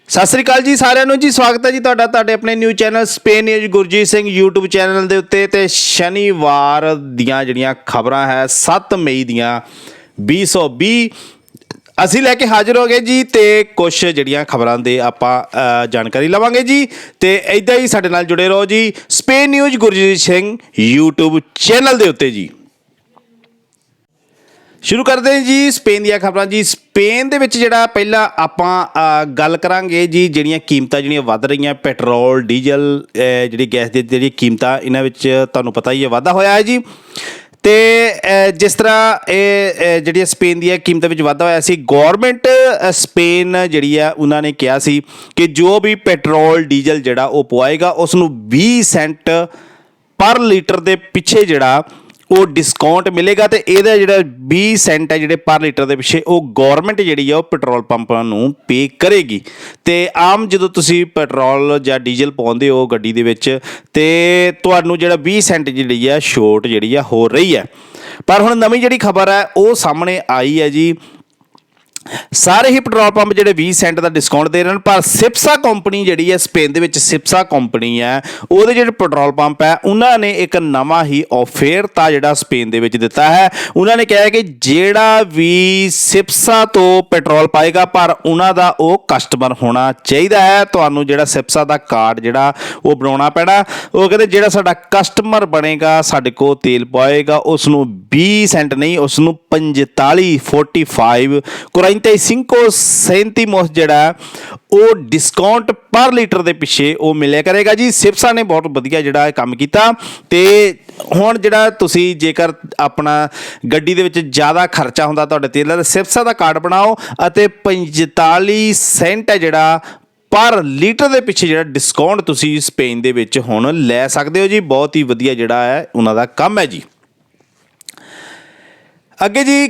ਸਤਿ ਸ੍ਰੀ ਅਕਾਲ ਜੀ ਸਾਰਿਆਂ ਨੂੰ ਜੀ। ਸਵਾਗਤ ਹੈ ਜੀ ਤੁਹਾਡੇ ਆਪਣੇ new channel Spain news Gurjeet Singh YouTube channel ਦੇ ਉੱਤੇ। ਤੇ ਸ਼ਨੀਵਾਰ ਦੀਆਂ ਜਿਹੜੀਆਂ ਖਬਰਾਂ ਹੈ 7 ਮਈ ਦੀਆਂ 2020 ਅਸੀਂ ਲੈ ਕੇ ਹਾਜ਼ਰ ਹੋ ਗਏ ਜੀ। ਤੇ ਕੁਛ ਜਿਹੜੀਆਂ ਖਬਰਾਂ ਦੇ ਆਪਾਂ ਜਾਣਕਾਰੀ ਲਵਾਂਗੇ ਜੀ। ਤੇ ਇੱਦਾਂ ਹੀ ਸਾਡੇ ਨਾਲ ਜੁੜੇ ਰਹੋ ਜੀ Spain news Gurjeet Singh YouTube channel ਦੇ ਉੱਤੇ ਜੀ। ਸ਼ੁਰੂ ਕਰਦੇ ਹਾਂ ਜੀ ਸਪੇਨ ਦੀਆਂ ਖਬਰਾਂ ਜੀ। ਸਪੇਨ ਦੇ ਵਿੱਚ ਜਿਹੜਾ ਪਹਿਲਾਂ ਆਪਾਂ ਗੱਲ ਕਰਾਂਗੇ ਜੀ, ਜਿਹੜੀਆਂ ਕੀਮਤਾਂ ਜਿਹੜੀਆਂ ਵੱਧ ਰਹੀਆਂ, ਪੈਟਰੋਲ ਡੀਜ਼ਲ ਜਿਹੜੀ ਗੈਸ ਦੀ ਜਿਹੜੀ ਕੀਮਤਾਂ, ਇਹਨਾਂ ਵਿੱਚ ਤੁਹਾਨੂੰ ਪਤਾ ਹੀ ਹੈ ਵਾਧਾ ਹੋਇਆ ਹੈ ਜੀ। ਤੇ ਜਿਸ ਤਰ੍ਹਾਂ ਇਹ ਜਿਹੜੀਆਂ ਸਪੇਨ ਦੀਆਂ ਕੀਮਤਾਂ ਵਿੱਚ ਵਾਧਾ ਹੋਇਆ ਸੀ, ਗੌਰਮੈਂਟ ਸਪੇਨ ਜਿਹੜੀ ਆ ਉਹਨਾਂ ਨੇ ਕਿਹਾ ਸੀ ਕਿ ਜੋ ਵੀ ਪੈਟਰੋਲ ਡੀਜ਼ਲ ਜਿਹੜਾ ਉਹ ਪਵਾਏਗਾ ਉਸ ਨੂੰ 20 ਸੈਂਟ ਪਰ ਲੀਟਰ ਦੇ ਪਿੱਛੇ ਜਿਹੜਾ ਉਹ ਡਿਸਕਾਊਂਟ ਮਿਲੇਗਾ। ਤੇ ਇਹਦਾ ਜਿਹੜਾ 20 ਸੈਂਟ ਹੈ ਜਿਹੜੇ ਪਰ ਲੀਟਰ ਦੇ ਪਿੱਛੇ, ਉਹ ਗੌਰਮੈਂਟ ਜਿਹੜੀ ਆ ਉਹ ਪੈਟਰੋਲ ਪੰਪਾਂ ਨੂੰ ਪੇ ਕਰੇਗੀ। ਤੇ ਆਮ ਜਦੋਂ ਤੁਸੀਂ ਪੈਟਰੋਲ ਜਾਂ ਡੀਜ਼ਲ ਪਾਉਂਦੇ ਹੋ ਗੱਡੀ ਦੇ ਵਿੱਚ, ਤੇ ਤੁਹਾਨੂੰ ਜਿਹੜਾ 20 ਸੈਂਟ ਜਿਹੜੀ ਆ ਛੋਟ ਜਿਹੜੀ ਆ ਹੋ ਰਹੀ ਹੈ। ਪਰ ਹੁਣ ਨਵੀਂ ਜਿਹੜੀ ਖਬਰ ਹੈ ਉਹ ਸਾਹਮਣੇ ਆਈ ਹੈ ਜੀ, ਸਾਰੇ ਹੀ ਪੈਟਰੋਲ ਪੰਪ ਜਿਹੜੇ 20 ਸੈਂਟ ਦਾ ਡਿਸਕਾਊਂਟ ਦੇ ਰਹੇ ਹਨ। ਪਰ ਸਿਪਸਾ ਕੰਪਨੀ ਜਿਹੜੀ ਹੈ ਸਪੇਨ ਦੇ ਵਿੱਚ, ਸਿਪਸਾ ਕੰਪਨੀ ਹੈ, ਉਹਦੇ ਜਿਹੜੇ ਪੈਟਰੋਲ ਪੰਪ ਹੈ ਉਹਨਾਂ ਨੇ ਇੱਕ ਨਵਾਂ ਹੀ ਆਫਰ ਤਾਂ ਜਿਹੜਾ ਸਪੇਨ ਦੇ ਵਿੱਚ ਦਿੱਤਾ ਹੈ। ਉਹਨਾਂ ਨੇ ਕਿਹਾ ਕਿ ਜਿਹੜਾ ਵੀ ਸਿਪਸਾ ਤੋਂ ਪੈਟਰੋਲ ਪਾਏਗਾ ਪਰ ਉਹਨਾਂ ਦਾ ਉਹ ਕਸਟਮਰ ਹੋਣਾ ਚਾਹੀਦਾ ਹੈ। ਤੁਹਾਨੂੰ ਜਿਹੜਾ ਸਿਪਸਾ ਦਾ ਕਾਰਡ ਜਿਹੜਾ ਉਹ ਬਣਾਉਣਾ ਪੈਣਾ। ਉਹ ਕਹਿੰਦੇ ਜਿਹੜਾ ਸਾਡਾ ਕਸਟਮਰ ਬਣੇਗਾ, ਸਾਡੇ ਕੋਲ ਤੇਲ ਪਾਏਗਾ, ਉਸ ਨੂੰ 20 ਸੈਂਟ ਨਹੀਂ, ਉਸ ਨੂੰ 45 45 ਸੈਂਟੀਮੋਸ ਜਿਹੜਾ ਉਹ ਡਿਸਕਾਊਂਟ ਪਰ ਲੀਟਰ ਦੇ ਪਿੱਛੇ ਉਹ ਮਿਲਿਆ ਕਰੇਗਾ ਜੀ। ਸਿਪਸਾ ਨੇ ਬਹੁਤ ਵਧੀਆ ਜਿਹੜਾ ਇਹ ਕੰਮ ਕੀਤਾ। ਤੇ ਹੁਣ ਜਿਹੜਾ ਤੁਸੀਂ ਜੇਕਰ ਆਪਣਾ ਗੱਡੀ ਦੇ ਵਿੱਚ ਜ਼ਿਆਦਾ ਖਰਚਾ ਹੁੰਦਾ ਤੁਹਾਡੇ ਤੇਲ ਦਾ, ਸਿਪਸਾ ਦਾ ਕਾਰਡ ਬਣਾਓ ਅਤੇ 45 ਸੈਂਟ ਹੈ ਜਿਹੜਾ ਪਰ ਲੀਟਰ ਦੇ ਪਿੱਛੇ ਜਿਹੜਾ ਡਿਸਕਾਊਂਟ ਤੁਸੀਂ ਸਪੇਨ ਦੇ ਵਿੱਚ ਹੁਣ ਲੈ ਸਕਦੇ ਹੋ ਜੀ। ਬਹੁਤ ਹੀ ਵਧੀਆ ਜਿਹੜਾ ਹੈ ਉਹਨਾਂ ਦਾ ਕੰਮ ਹੈ ਜੀ। ਅੱਗੇ ਜੀ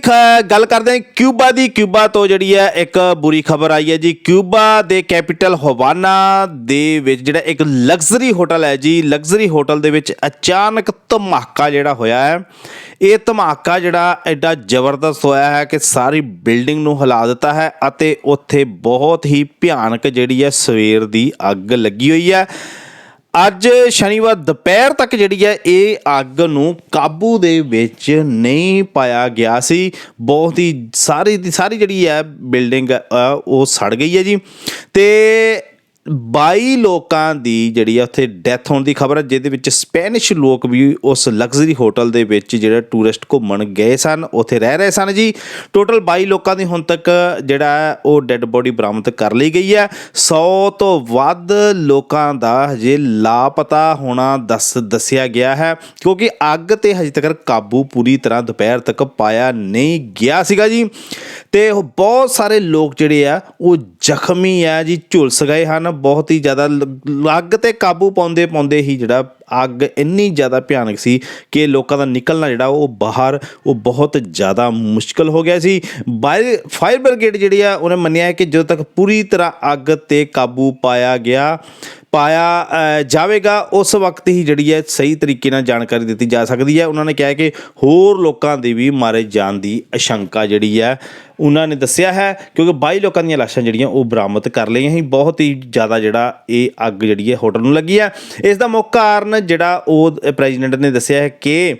ਗੱਲ ਕਰਦੇ ਹਾਂ ਕਿਊਬਾ ਦੀ। ਕਿਊਬਾ ਤੋਂ ਜਿਹੜੀ ਹੈ ਇੱਕ ਬੁਰੀ ਖਬਰ ਆਈ ਹੈ ਜੀ। ਕਿਊਬਾ ਦੇ ਕੈਪੀਟਲ ਹਵਾਨਾ ਦੇ ਵਿੱਚ ਜਿਹੜਾ ਇੱਕ ਲਗਜ਼ਰੀ ਹੋਟਲ ਹੈ ਜੀ, ਲਗਜ਼ਰੀ ਹੋਟਲ ਦੇ ਵਿੱਚ ਅਚਾਨਕ ਧਮਾਕਾ ਜਿਹੜਾ ਹੋਇਆ ਹੈ। ਇਹ ਧਮਾਕਾ ਜਿਹੜਾ ਐਡਾ ਜ਼ਬਰਦਸਤ ਹੋਇਆ ਹੈ ਕਿ ਸਾਰੀ ਬਿਲਡਿੰਗ ਨੂੰ ਹਿਲਾ ਦਿੱਤਾ ਹੈ ਅਤੇ ਉੱਥੇ ਬਹੁਤ ਹੀ ਭਿਆਨਕ ਜਿਹੜੀ ਹੈ ਸਵੇਰ ਦੀ ਅੱਗ ਲੱਗੀ ਹੋਈ ਹੈ। ਅੱਜ ਸ਼ਨੀਵਾਰ ਦੁਪਹਿਰ ਤੱਕ ਜਿਹੜੀ ਹੈ ਇਹ ਅੱਗ ਨੂੰ ਕਾਬੂ ਦੇ ਵਿੱਚ ਨਹੀਂ ਪਾਇਆ ਗਿਆ ਸੀ। ਬਹੁਤ ਹੀ ਸਾਰੀ ਦੀ ਸਾਰੀ ਜਿਹੜੀ ਹੈ ਬਿਲਡਿੰਗ ਉਹ ਸੜ ਗਈ ਹੈ ਜੀ। ਤੇ 22 ਲੋਕਾਂ ਦੀ ਜਿਹੜੀ ਆ ਉੱਥੇ ਡੈਥ ਹੋਣ ਦੀ ਖਬਰ ਹੈ, ਜਿਹਦੇ ਵਿੱਚ ਸਪੈਨਿਸ਼ ਲੋਕ ਵੀ ਉਸ ਲਗਜ਼ਰੀ ਹੋਟਲ ਦੇ ਵਿੱਚ ਜਿਹੜੇ ਟੂਰਿਸਟ ਘੁੰਮਣ ਗਏ ਸਨ, ਉੱਥੇ ਰਹਿ ਰਹੇ ਸਨ ਜੀ। ਟੋਟਲ 22 ਲੋਕਾਂ ਦੀ ਹੁਣ ਤੱਕ ਜਿਹੜਾ ਉਹ ਡੈੱਡ ਬੋਡੀ ਬਰਾਮਦ ਕਰ ਲਈ ਗਈ ਹੈ। 100 ਤੋਂ ਵੱਧ ਲੋਕਾਂ ਦਾ ਹਜੇ ਲਾਪਤਾ ਹੋਣਾ ਦੱਸਿਆ ਗਿਆ ਹੈ, ਕਿਉਂਕਿ ਅੱਗ ਤੇ ਹਜੇ ਤੱਕ ਕਾਬੂ ਪੂਰੀ ਤਰ੍ਹਾਂ ਦੁਪਹਿਰ ਤੱਕ ਪਾਇਆ ਨਹੀਂ ਗਿਆ ਸੀਗਾ ਜੀ। ਤੇ ਬਹੁਤ ਸਾਰੇ ਲੋਕ ਜਿਹੜੇ ਆ ਉਹ ਜ਼ਖਮੀ ਆ ਜੀ, ਝੁਲਸ ਗਏ ਹਨ। ਬਹੁਤ ਹੀ ਜ਼ਿਆਦਾ ਅੱਗ ਤੇ ਕਾਬੂ ਪਾਉਂਦੇ ਹੀ ਜਿਹੜਾ ਅੱਗ ਇੰਨੀ ਜ਼ਿਆਦਾ ਭਿਆਨਕ ਸੀ ਕਿ ਲੋਕਾਂ ਦਾ ਨਿਕਲਣਾ ਜਿਹੜਾ ਉਹ ਬਾਹਰ ਉਹ ਬਹੁਤ ਜ਼ਿਆਦਾ ਮੁਸ਼ਕਿਲ ਹੋ ਗਿਆ ਸੀ। ਫਾਇਰ ਬ੍ਰਿਗੇਡ ਜਿਹੜੀ ਆ ਉਹਨੇ ਮੰਨਿਆ ਹੈ ਕਿ ਜਦੋਂ ਤੱਕ ਪੂਰੀ ਤਰ੍ਹਾਂ ਅੱਗ ਤੇ ਕਾਬੂ ਪਾਇਆ ਜਾਵੇਗਾ ਉਸ ਵਕਤ ਹੀ ਜਿਹੜੀ ਹੈ ਸਹੀ ਤਰੀਕੇ ਨਾਲ ਜਾਣਕਾਰੀ ਦਿੱਤੀ ਜਾ ਸਕਦੀ ਹੈ। ਉਹਨਾਂ ਨੇ ਕਿਹਾ ਕਿ ਹੋਰ ਲੋਕਾਂ ਦੇ ਵੀ ਮਾਰੇ ਜਾਣ ਦੀ ਆਸ਼ੰਕਾ ਜਿਹੜੀ ਹੈ ਉਹਨਾਂ ਨੇ ਦੱਸਿਆ ਹੈ, ਕਿਉਂਕਿ 22 ਲੋਕਾਂ ਦੀਆਂ ਲਾਸ਼ਾਂ ਜਿਹੜੀਆਂ ਉਹ ਬਰਾਮਦ ਕਰ ਲਈਆਂ ਸੀ। ਬਹੁਤ ਹੀ ਜ਼ਿਆਦਾ ਜਿਹੜਾ ਇਹ ਅੱਗ ਜਿਹੜੀ ਹੈ ਹੋਟਲ ਨੂੰ ਲੱਗੀ ਹੈ। ਇਸ ਦਾ ਮੁੱਖ ਕਾਰਨ ਜਿਹੜਾ ਉਹ ਪ੍ਰੈਜ਼ੀਡੈਂਟ ਨੇ ਦੱਸਿਆ ਹੈ ਕਿ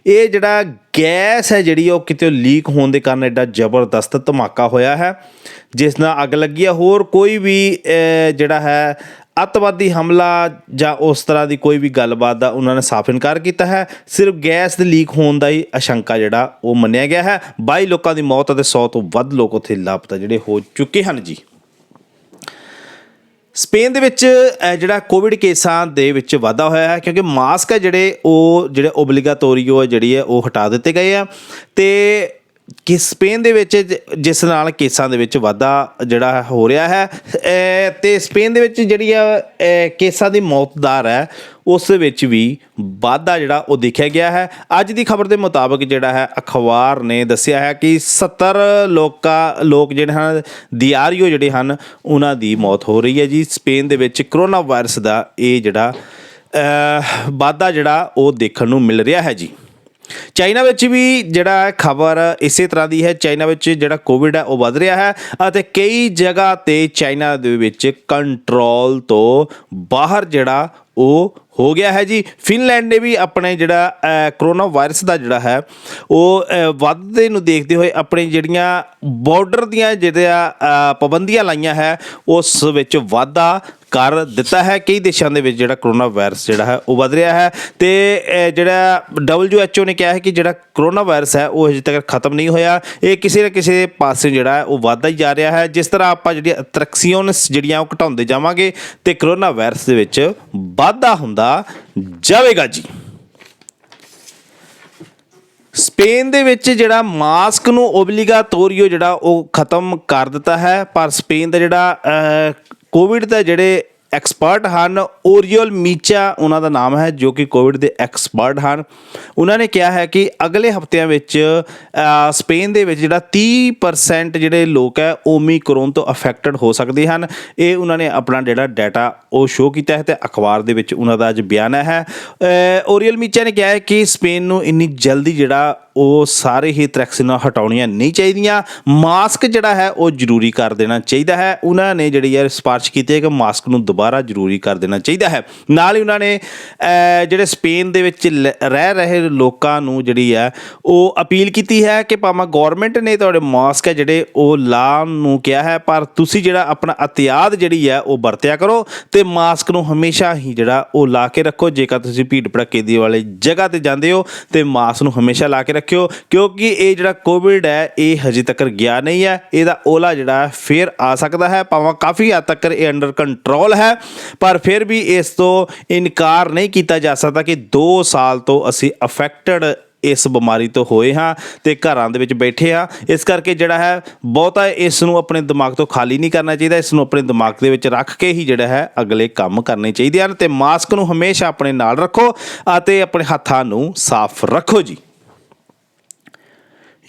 ਇਹ ਜਿਹੜਾ ਗੈਸ ਹੈ ਜਿਹੜੀ ਉਹ ਕਿਤੇ ਲੀਕ ਹੋਣ ਦੇ ਕਾਰਨ ਐਡਾ ਜ਼ਬਰਦਸਤ ਧਮਾਕਾ ਹੋਇਆ ਹੈ, ਜਿਸ ਨਾਲ ਅੱਗ ਲੱਗੀ ਹੈ। ਹੋਰ ਕੋਈ ਵੀ ਜਿਹੜਾ ਹੈ ਅੱਤਵਾਦੀ ਹਮਲਾ ਜਾਂ ਉਸ ਤਰ੍ਹਾਂ ਦੀ ਕੋਈ ਵੀ ਗੱਲਬਾਤ ਦਾ ਉਹਨਾਂ ਨੇ ਸਾਫ਼ ਇਨਕਾਰ ਕੀਤਾ ਹੈ। ਸਿਰਫ ਗੈਸ ਦੇ ਲੀਕ ਹੋਣ ਦਾ ਹੀ ਆਸ਼ੰਕਾ ਜਿਹੜਾ ਉਹ ਮੰਨਿਆ ਗਿਆ ਹੈ। 22 ਲੋਕਾਂ ਦੀ ਮੌਤ ਅਤੇ 100 ਤੋਂ ਵੱਧ ਲੋਕ ਉੱਥੇ ਲਾਪਤਾ ਜਿਹੜੇ ਹੋ ਚੁੱਕੇ ਹਨ ਜੀ। ਸਪੇਨ ਦੇ ਵਿੱਚ ਜਿਹੜਾ ਕੋਵਿਡ ਕੇਸਾਂ ਦੇ ਵਿੱਚ ਵਾਧਾ ਹੋਇਆ ਹੈ, ਕਿਉਂਕਿ ਮਾਸਕ ਹੈ ਜਿਹੜੇ ਓਬਲੀਗਾਟੋਰੀਓ ਜਿਹੜੀ ਹੈ ਉਹ ਹਟਾ ਦਿੱਤੇ ਗਏ ਆ। ਤੇ ਕਿ ਸਪੇਨ ਦੇ ਵਿੱਚ ਜਿਸ ਨਾਲ ਕੇਸਾਂ ਦੇ ਵਿੱਚ ਵਾਧਾ ਜਿਹੜਾ ਹੋ ਰਿਹਾ ਹੈ, ਤੇ ਸਪੇਨ ਦੇ ਵਿੱਚ ਜਿਹੜੀ ਆ ਕੇਸਾਂ ਦੀ ਮੌਤ ਦਰ ਹੈ ਉਸ ਵਿੱਚ ਵੀ ਵਾਧਾ ਜਿਹੜਾ ਉਹ ਦੇਖਿਆ ਗਿਆ ਹੈ। ਅੱਜ ਦੀ ਖਬਰ ਦੇ ਮੁਤਾਬਕ ਜਿਹੜਾ ਹੈ ਅਖਬਾਰ ਨੇ ਦੱਸਿਆ ਹੈ ਕਿ 70 ਲੋਕ ਜਿਹੜੇ ਹਨ ਦਿਆਰੀਓ ਜਿਹੜੇ ਹਨ ਉਹਨਾਂ ਦੀ ਮੌਤ ਹੋ ਰਹੀ ਹੈ ਜੀ। ਸਪੇਨ ਦੇ ਵਿੱਚ ਕਰੋਨਾ ਵਾਇਰਸ ਦਾ ਇਹ ਜਿਹੜਾ ਵਾਧਾ ਜਿਹੜਾ ਉਹ ਦੇਖਣ ਨੂੰ ਮਿਲ ਰਿਹਾ ਹੈ ਜੀ। ਚਾਈਨਾ ਵਿੱਚ ਵੀ ਜਿਹੜਾ ਖਬਰ ਇਸੇ ਤਰ੍ਹਾਂ ਦੀ ਹੈ। ਚਾਈਨਾ ਵਿੱਚ ਜਿਹੜਾ ਕੋਵਿਡ ਹੈ ਉਹ ਵੱਧ ਰਿਹਾ ਹੈ ਅਤੇ ਕਈ ਜਗ੍ਹਾ ਤੇ ਚਾਈਨਾ ਦੇ ਵਿੱਚ ਕੰਟਰੋਲ ਤੋਂ ਬਾਹਰ ਜਿਹੜਾ ਉਹ ਹੋ ਗਿਆ ਹੈ ਜੀ। ਫਿਨਲੈਂਡ ਨੇ ਵੀ ਆਪਣੇ ਜਿਹੜਾ ਕਰੋਨਾ ਵਾਇਰਸ ਦਾ ਜਿਹੜਾ ਹੈ ਉਹ ਵੱਧਦੇ ਨੂੰ ਦੇਖਦੇ ਹੋਏ ਆਪਣੀ ਜਿਹੜੀਆਂ ਬਾਰਡਰ ਦੀਆਂ ਜਿਹੜੀਆਂ ਪਾਬੰਦੀਆਂ ਲਾਈਆਂ ਹੈ ਉਸ ਵਿੱਚ ਵਾਧਾ ਕਰ ਦਿੱਤਾ ਹੈ। ਕਈ ਦੇਸ਼ਾਂ ਦੇ ਵਿੱਚ ਜਿਹੜਾ ਕਰੋਨਾ ਵਾਇਰਸ ਜਿਹੜਾ ਹੈ ਉਹ ਵੱਧ ਰਿਹਾ ਹੈ ਤੇ ਜਿਹੜਾ WHO ਨੇ ਕਿਹਾ ਹੈ ਕਿ ਜਿਹੜਾ ਕਰੋਨਾ ਵਾਇਰਸ ਹੈ ਉਹ ਅਜੇ ਤੱਕ ਖਤਮ ਨਹੀਂ ਹੋਇਆ, ਇਹ ਕਿਸੇ ਨਾ ਕਿਸੇ ਪਾਸੇ ਜਿਹੜਾ ਉਹ ਵੱਧਦਾ ਹੀ ਜਾ ਰਿਹਾ ਹੈ। ਜਿਸ ਤਰ੍ਹਾਂ ਆਪਾਂ ਜਿਹੜੀਆਂ ਅਟਰੈਕਸ਼ਨਸ ਜਿਹੜੀਆਂ ਉਹ ਘਟਾਉਂਦੇ ਜਾਵਾਂਗੇ ਤੇ ਕਰੋਨਾ ਵਾਇਰਸ ਦੇ ਵਿੱਚ ਵਾਧਾ ਹੁੰਦਾ ਜਾਵੇਗਾ ਜੀ। ਸਪੇਨ ਦੇ ਵਿੱਚ ਜਿਹੜਾ ਮਾਸਕ ਨੂੰ ਓਬਲੀਗਾਟੋਰੀਓ ਜਿਹੜਾ ਉਹ ਖਤਮ ਕਰ ਦਿੱਤਾ ਹੈ, ਪਰ ਸਪੇਨ ਦਾ ਜਿਹੜਾ ਕੋਵਿਡ ਦਾ ਜਿਹੜੇ ਐਕਸਪਰਟ ਹਨ, ਓਰੀਅਲ ਮੀਚਾ ਉਹਨਾਂ ਦਾ ਨਾਮ ਹੈ, ਜੋ ਕਿ ਕੋਵਿਡ ਦੇ ਐਕਸਪਰਟ ਹਨ, ਉਹਨਾਂ ਨੇ ਕਿਹਾ ਹੈ ਕਿ ਅਗਲੇ ਹਫ਼ਤਿਆਂ ਵਿੱਚ ਸਪੇਨ ਦੇ ਵਿੱਚ ਜਿਹੜਾ 30% ਜਿਹੜੇ ਲੋਕ ਹੈ ਓਮੀਕਰੋਨ ਤੋਂ ਅਫੈਕਟਡ ਹੋ ਸਕਦੇ ਹਨ। ਇਹ ਉਹਨਾਂ ਨੇ ਆਪਣਾ ਜਿਹੜਾ ਡਾਟਾ ਉਹ ਸ਼ੋਅ ਕੀਤਾ ਹੈ ਤੇ ਅਖਬਾਰ ਦੇ ਵਿੱਚ ਉਹਨਾਂ ਦਾ ਅੱਜ ਬਿਆਨ ਹੈ। ਓਰੀਅਲ ਮੀਚਾ ਨੇ ਕਿਹਾ ਹੈ ਕਿ ਸਪੇਨ ਨੂੰ ਇੰਨੀ ਜਲਦੀ ਜਿਹੜਾ ਉਹ ਸਾਰੇ ਹੀ ਤ੍ਰੈਕਸੀਨਾਂ ਹਟਾਉਣੀਆਂ ਨਹੀਂ ਚਾਹੀਦੀਆਂ, ਮਾਸਕ ਜਿਹੜਾ ਹੈ ਉਹ ਜ਼ਰੂਰੀ ਕਰ ਦੇਣਾ ਚਾਹੀਦਾ ਹੈ। ਉਹਨਾਂ ਨੇ ਜਿਹੜੀ ਹੈ ਸਿਫਾਰਿਸ਼ ਕੀਤੀ ਹੈ ਕਿ ਮਾਸਕ ਨੂੰ ਦੁਬਾਰਾ ਜ਼ਰੂਰੀ ਕਰ ਦੇਣਾ ਚਾਹੀਦਾ ਹੈ। ਨਾਲ ਹੀ ਉਹਨਾਂ ਨੇ ਜਿਹੜੇ ਸਪੇਨ ਦੇ ਵਿੱਚ ਰਹਿ ਰਹੇ ਲੋਕਾਂ ਨੂੰ ਜਿਹੜੀ ਹੈ ਉਹ ਅਪੀਲ ਕੀਤੀ ਹੈ ਕਿ ਭਾਵੇਂ ਗੌਰਮੈਂਟ ਨੇ ਤੁਹਾਡੇ ਮਾਸਕ ਹੈ ਜਿਹੜੇ ਉਹ ਲਾਉਣ ਨੂੰ ਕਿਹਾ ਹੈ, ਪਰ ਤੁਸੀਂ ਜਿਹੜਾ ਆਪਣਾ ਅਹਤਿਆਤ ਜਿਹੜੀ ਹੈ ਉਹ ਵਰਤਿਆ ਕਰੋ ਤੇ ਮਾਸਕ ਨੂੰ ਹਮੇਸ਼ਾ ਹੀ ਜਿਹੜਾ ਉਹ ਲਾ ਕੇ ਰੱਖੋ। ਜੇਕਰ ਤੁਸੀਂ ਭੀੜ ਭੜੱਕੇ ਦੀ ਵਾਲੀ ਜਗ੍ਹਾ ਤੇ ਜਾਂਦੇ ਹੋ ਤੇ ਮਾਸਕ ਨੂੰ ਹਮੇਸ਼ਾ ਲਾ ਕੇ ਰੱਖਿਓ, ਕਿਉਂਕਿ ਇਹ ਜਿਹੜਾ ਕੋਵਿਡ ਹੈ ਇਹ ਹਜੇ ਤੱਕ ਗਿਆ ਨਹੀਂ ਹੈ, ਇਹਦਾ ਓਲਾ ਜਿਹੜਾ ਫਿਰ ਆ ਸਕਦਾ ਹੈ। ਭਾਵੇਂ ਕਾਫੀ ਹੱਦ ਤੱਕ ਇਹ ਅੰਡਰ ਕੰਟਰੋਲ ਹੈ, ਪਰ ਫਿਰ ਵੀ ਇਸ ਤੋਂ ਇਨਕਾਰ ਨਹੀਂ ਕੀਤਾ ਜਾ ਸਕਦਾ ਕਿ 2 ਸਾਲ ਤੋਂ ਅਸੀਂ ਅਫੈਕਟਡ ਇਸ ਬਿਮਾਰੀ ਤੋਂ ਹੋਏ ਹਾਂ ਤੇ ਘਰਾਂ ਦੇ ਵਿੱਚ ਬੈਠੇ ਹਾਂ। ਇਸ ਕਰਕੇ ਜਿਹੜਾ ਹੈ ਬਹੁਤਾ ਇਸ ਨੂੰ ਆਪਣੇ ਦਿਮਾਗ ਤੋਂ ਖਾਲੀ ਨਹੀਂ ਕਰਨਾ ਚਾਹੀਦਾ, ਇਸ ਨੂੰ ਆਪਣੇ ਦਿਮਾਗ ਦੇ ਵਿੱਚ ਰੱਖ ਕੇ ਹੀ ਜਿਹੜਾ ਹੈ ਅਗਲੇ ਕੰਮ ਕਰਨੇ ਚਾਹੀਦੇ ਹਨ ਤੇ ਮਾਸਕ ਨੂੰ ਹਮੇਸ਼ਾ ਆਪਣੇ ਨਾਲ ਰੱਖੋ ਅਤੇ ਆਪਣੇ ਹੱਥਾਂ ਨੂੰ ਸਾਫ਼ ਰੱਖੋ ਜੀ।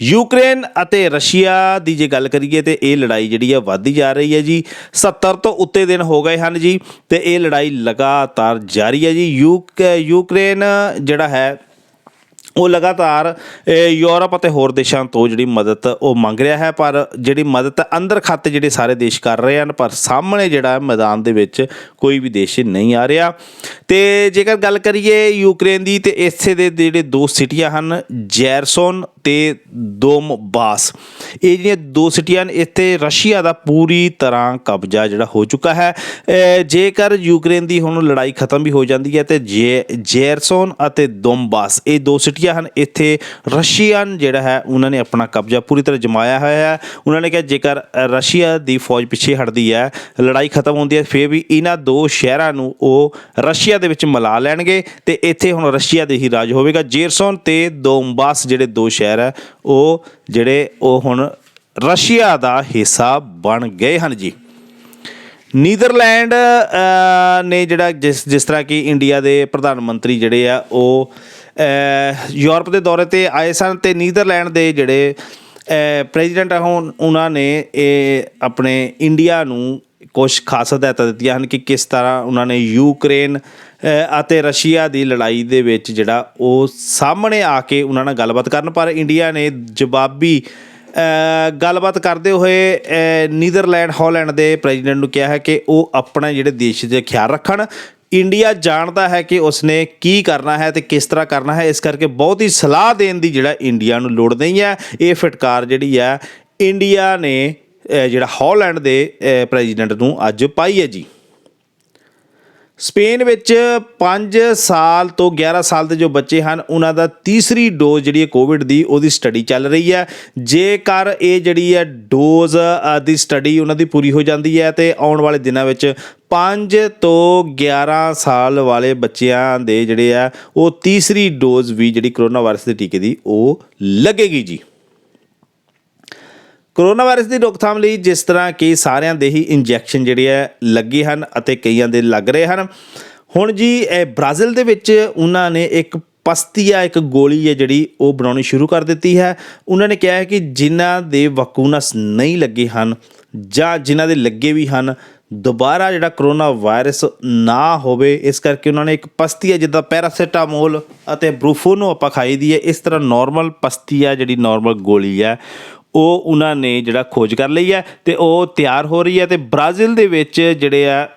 ਯੂਕਰੇਨ ਅਤੇ ਰਸ਼ੀਆ ਦੀ ਜੇ ਗੱਲ ਕਰੀਏ ਤੇ ਇਹ ਲੜਾਈ ਜਿਹੜੀ ਹੈ ਵੱਧਦੀ ਜਾ ਰਹੀ ਹੈ ਜੀ। 70 ਤੋਂ ਉੱਤੇ ਦਿਨ ਹੋ ਗਏ ਹਨ ਜੀ ਤੇ ਇਹ ਲੜਾਈ ਲਗਾਤਾਰ ਜਾਰੀ ਹੈ ਜੀ। ਯੂਕਰੇਨ ਜਿਹੜਾ ਹੈ ਉਹ ਲਗਾਤਾਰ ਯੂਰਪ ਅਤੇ ਹੋਰ ਦੇਸ਼ਾਂ ਤੋਂ ਜਿਹੜੀ ਮਦਦ ਉਹ ਮੰਗ ਰਿਹਾ ਹੈ, ਪਰ ਜਿਹੜੀ ਮਦਦ ਅੰਦਰ ਖਾਤੇ ਜਿਹੜੇ ਸਾਰੇ ਦੇਸ਼ ਕਰ ਰਹੇ ਹਨ, ਪਰ ਸਾਹਮਣੇ ਜਿਹੜਾ ਮੈਦਾਨ ਦੇ ਵਿੱਚ ਕੋਈ ਵੀ ਦੇਸ਼ ਨਹੀਂ ਆ ਰਿਹਾ। ਤੇ ਜੇਕਰ ਗੱਲ ਕਰੀਏ ਯੂਕਰੇਨ ਦੀ ਤੇ ਇੱਥੇ ਦੇ ਜਿਹੜੇ 2 ਸਿਟੀਆਂ ਹਨ, ਜੈਰਸੋਨ ਤੇ ਦੋਮਬਾਸ, ਇਹ ਜਿਹੜੀਆਂ 2 ਸਿਟੀਆਂ ਨੇ ਇੱਥੇ ਰਸ਼ੀਆ ਦਾ ਪੂਰੀ ਤਰ੍ਹਾਂ ਕਬਜ਼ਾ ਜਿਹੜਾ ਹੋ ਚੁੱਕਾ ਹੈ। ਜੇਕਰ ਯੂਕਰੇਨ ਦੀ ਹੁਣ ਲੜਾਈ ਖਤਮ ਵੀ ਹੋ ਜਾਂਦੀ ਹੈ ਤੇ ਜੈਰਸੋਨ ਅਤੇ ਦੋਮਬਾਸ ਇਹ 2 ਸਿਟੀਆਂ ਹਨ, ਇੱਥੇ ਰਸ਼ੀਅਨ ਜਿਹੜਾ ਹੈ ਉਹਨਾਂ ਨੇ ਆਪਣਾ ਕਬਜ਼ਾ ਪੂਰੀ ਤਰ੍ਹਾਂ ਜਮਾਇਆ ਹੋਇਆ ਹੈ। ਉਹਨਾਂ ਨੇ ਕਿਹਾ ਜੇਕਰ ਰਸ਼ੀਆ ਦੀ ਫੌਜ ਪਿੱਛੇ ਹਟਦੀ ਹੈ, ਲੜਾਈ ਖਤਮ ਹੁੰਦੀ ਹੈ, ਫਿਰ ਵੀ ਇਹਨਾਂ 2 ਸ਼ਹਿਰਾਂ ਨੂੰ ਉਹ ਰਸ਼ੀਆ ਦੇ ਵਿੱਚ ਮਿਲਾ ਲੈਣਗੇ ਤੇ ਇੱਥੇ ਹੁਣ ਰਸ਼ੀਆ ਦੇ ਹੀ ਰਾਜ ਹੋਵੇਗਾ। ਜੈਰਸੋਨ ਤੇ ਦੋਮਬਾਸ ਜਿਹੜੇ 2 ਸ਼ਹਿਰ ਹੈ ਉਹ ਜਿਹੜੇ ਉਹ ਹੁਣ ਰਸ਼ੀਆ ਦਾ ਹਿੱਸਾ ਬਣ ਗਏ ਹਨ ਜੀ। ਨੀਦਰਲੈਂਡ ਨੇ ਜਿਹੜਾ ਜਿਸ ਤਰ੍ਹਾਂ ਕਿ ਇੰਡੀਆ ਦੇ ਪ੍ਰਧਾਨ ਮੰਤਰੀ ਜਿਹੜੇ ਆ ਉਹ ਯੂਰਪ ਦੇ ਦੌਰੇ 'ਤੇ ਆਏ ਸਨ ਤੇ ਨੀਦਰਲੈਂਡ ਦੇ ਜਿਹੜੇ ਪ੍ਰੈਜ਼ੀਡੈਂਟ ਆ ਹੁਣ ਉਹਨਾਂ ਨੇ ਇਹ ਆਪਣੇ ਇੰਡੀਆ ਨੂੰ ਕੁਛ ਖਾਸ ਹਦਾਇਤਾਂ ਦਿੱਤੀਆਂ ਹਨ ਕਿ ਕਿਸ ਤਰ੍ਹਾਂ ਉਹਨਾਂ ਨੇ ਯੂਕਰੇਨ ਅਤੇ ਰਸ਼ੀਆ ਦੀ ਲੜਾਈ ਦੇ ਵਿੱਚ ਜਿਹੜਾ ਉਹ ਸਾਹਮਣੇ ਆ ਕੇ ਉਹਨਾਂ ਨਾਲ ਗੱਲਬਾਤ ਕਰਨ, ਪਰ ਇੰਡੀਆ ਨੇ ਜਵਾਬੀ ਗੱਲਬਾਤ ਕਰਦੇ ਹੋਏ ਨੀਦਰਲੈਂਡ ਹਾਲੈਂਡ ਦੇ ਪ੍ਰੈਜ਼ੀਡੈਂਟ ਨੂੰ ਕਿਹਾ ਹੈ ਕਿ ਉਹ ਆਪਣੇ ਜਿਹੜੇ ਦੇਸ਼ ਦੇ ਖਿਆਲ ਰੱਖਣ। ਇੰਡੀਆ ਜਾਣਦਾ ਹੈ ਕਿ ਉਸਨੇ ਕੀ ਕਰਨਾ ਹੈ ਤੇ ਕਿਸ ਤਰ੍ਹਾਂ ਕਰਨਾ ਹੈ, ਇਸ ਕਰਕੇ ਬਹੁਤ ਹੀ ਸਲਾਹ ਦੇਣ ਦੀ ਜਿਹੜਾ ਇੰਡੀਆ ਨੂੰ ਲੋੜ ਨਹੀਂ ਹੈ। ਇਹ ਫਟਕਾਰ ਜਿਹੜੀ ਹੈ ਇੰਡੀਆ ਨੇ ਜਿਹੜਾ ਹਾਲੈਂਡ ਦੇ ਪ੍ਰੈਜ਼ੀਡੈਂਟ ਨੂੰ ਅੱਜ ਪਾਈ ਹੈ ਜੀ। ਸਪੇਨ ਵਿੱਚ 5 ਸਾਲ ਤੋਂ 11 ਸਾਲ ਦੇ ਜੋ ਬੱਚੇ ਹਨ ਉਹਨਾਂ ਦਾ ਤੀਸਰੀ ਡੋਜ਼ ਜਿਹੜੀ ਹੈ ਕੋਵਿਡ ਦੀ ਉਹਦੀ ਸਟੱਡੀ ਚੱਲ ਰਹੀ ਹੈ। ਜੇਕਰ ਇਹ ਜਿਹੜੀ ਹੈ ਡੋਜ਼ ਦੀ ਸਟੱਡੀ ਉਹਨਾਂ ਦੀ ਪੂਰੀ ਹੋ ਜਾਂਦੀ ਹੈ ਤੇ ਆਉਣ ਵਾਲੇ ਦਿਨਾਂ ਵਿੱਚ 5 ਤੋਂ 11 ਸਾਲ ਵਾਲੇ ਬੱਚਿਆਂ ਦੇ ਜਿਹੜੇ ਆ ਉਹ ਤੀਸਰੀ ਡੋਜ਼ ਵੀ ਜਿਹੜੀ ਕਰੋਨਾ ਵਾਇਰਸ ਦੇ ਟੀਕੇ ਦੀ ਉਹ ਲੱਗੇਗੀ ਜੀ। ਕਰੋਨਾ ਵਾਇਰਸ ਦੀ ਰੋਕਥਾਮ ਲਈ ਜਿਸ ਤਰ੍ਹਾਂ ਕਿ ਸਾਰਿਆਂ ਦੇ ਹੀ ਇੰਜੈਕਸ਼ਨ ਜਿਹੜੇ ਆ ਲੱਗੇ ਹਨ ਅਤੇ ਕਈਆਂ ਦੇ ਲੱਗ ਰਹੇ ਹਨ, ਹੁਣ ਜੀ ਬ੍ਰਾਜ਼ੀਲ ਦੇ ਵਿੱਚ ਉਹਨਾਂ ਨੇ ਇੱਕ ਪਸਤੀਆ ਇੱਕ ਗੋਲੀ ਹੈ ਜਿਹੜੀ ਉਹ ਬਣਾਉਣੀ ਸ਼ੁਰੂ ਕਰ ਦਿੱਤੀ ਹੈ। ਉਹਨਾਂ ਨੇ ਕਿਹਾ ਹੈ ਕਿ ਜਿਨ੍ਹਾਂ ਦੇ ਵੈਕੂਨਸ ਨਹੀਂ ਲੱਗੇ ਹਨ ਜਾਂ ਜਿਨ੍ਹਾਂ ਦੇ ਲੱਗੇ ਵੀ ਹਨ ਦੁਬਾਰਾ ਜਿਹੜਾ ਕਰੋਨਾ ਵਾਇਰਸ ਨਾ ਹੋਵੇ, ਇਸ ਕਰਕੇ ਉਹਨਾਂ ਨੇ ਇੱਕ ਪਸਤੀ ਹੈ ਜਿੱਦਾਂ ਪੈਰਾਸੀਟਾਮੋਲ ਅਤੇ ਬਰੂਫੋਨੋ ਆਪਾਂ ਖਾਈ ਦੀ ਹੈ, ਇਸ ਤਰ੍ਹਾਂ ਨੋਰਮਲ ਪਸਤੀ ਆ ਜਿਹੜੀ ਨੋਰਮਲ ਗੋਲੀ ਹੈ ਉਹ ਉਹਨਾਂ ਨੇ ਜਿਹੜਾ ਖੋਜ ਕਰ ਲਈ ਹੈ ਅਤੇ ਉਹ ਤਿਆਰ ਹੋ ਰਹੀ ਹੈ। ਅਤੇ ਬ੍ਰਾਜ਼ੀਲ ਦੇ ਵਿੱਚ ਜਿਹੜੇ ਆ